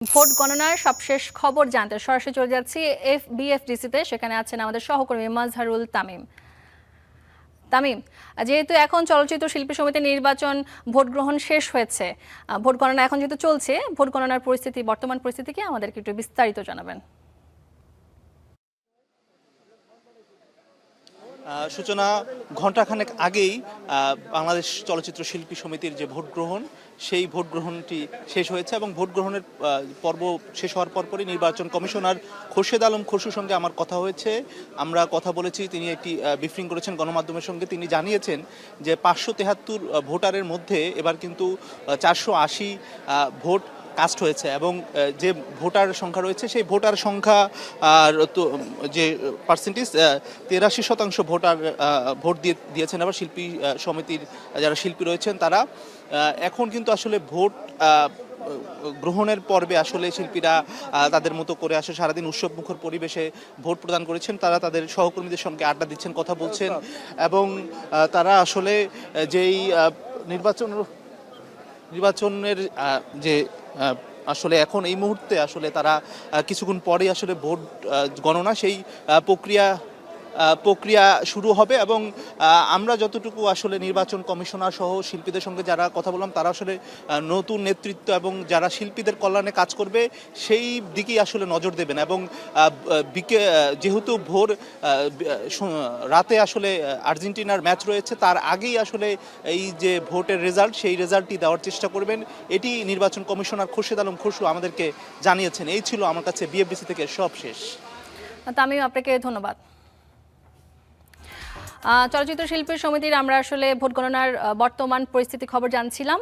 Vote গণনার সবশেষ খবর জানতে সরাসরি চলে যাচ্ছি বিএফডিসিতে। সেখানে আছেন আমাদের সহকর্মী মাজহারুল তামিম। তামিম, যেহেতু এখন চলচ্চিত্র শিল্পী সমিতির নির্বাচন ভোট গ্রহণ শেষ হয়েছে, ভোট গণনা এখন যেহেতু চলছে, ভোট গণনার পরিস্থিতি, বর্তমান পরিস্থিতি কি আমাদেরকে একটু বিস্তারিত জানাবেন? সূচনা ঘণ্টাখানেক আগেই বাংলাদেশ চলচ্চিত্র শিল্পী সমিতির যে ভোট গ্রহণ, সেই ভোট গ্রহণটি শেষ হয়েছে এবং ভোট গ্রহণের পর্ব শেষ হওয়ার পরপরই নির্বাচন কমিশনার খোরশেদ আলম খোরশুর সঙ্গে আমার কথা হয়েছে। আমরা কথা বলেছি, তিনি একটি ব্রিফিং করেছেন গণমাধ্যমের সঙ্গে। তিনি জানিয়েছেন যে ৫৭৩ ভোটারের মধ্যে এবার কিন্তু ৪৮০ ভোট কাস্ট হয়েছে এবং যে ভোটার সংখ্যা রয়েছে সেই ভোটার সংখ্যা যে পার্সেন্টেজ ৮৩% ভোটার ভোট দিয়েছেন। আবার শিল্পী সমিতির যারা শিল্পী রয়েছেন তারা এখন কিন্তু আসলে ভোট গ্রহণের পর্বে আসলে শিল্পীরা তাদের মতো করে আসলে সারাদিন উৎসবমুখর পরিবেশে ভোট প্রদান করেছেন। তারা তাদের সহকর্মীদের সঙ্গে আড্ডা দিচ্ছেন, কথা বলছেন এবং তারা আসলে যেই নির্বাচনের যে আসলে এখন এই মুহূর্তে আসলে তারা কিছুক্ষণ পরে আসলে ভোট গণনা সেই প্রক্রিয়া শুরু হবে এবং আমরা যতটুকু আসলে নির্বাচন কমিশনার সহ শিল্পীদের সঙ্গে যারা কথা বললাম, তারা আসলে নতুন নেতৃত্ব এবং যারা শিল্পীদের কল্যাণে কাজ করবে সেই দিকেই আসলে নজর দেবেন এবং যেহেতু ভোর রাতে আসলে আর্জেন্টিনার ম্যাচ রয়েছে, তার আগেই আসলে এই যে ভোটের রেজাল্ট, সেই রেজাল্টটি দেওয়ার চেষ্টা করবেন, এটি নির্বাচন কমিশনার খোরশেদ আলম খোরশু আমাদেরকে জানিয়েছেন। এই ছিল আমার কাছে বিএফডিসি থেকে সব শেষ। তামিম, আপনাকে ধন্যবাদ। চলচ্চিত্র শিল্পী সমিতির আমরা আসলে ভোট গণনার বর্তমান পরিস্থিতি খবর জানছিলাম।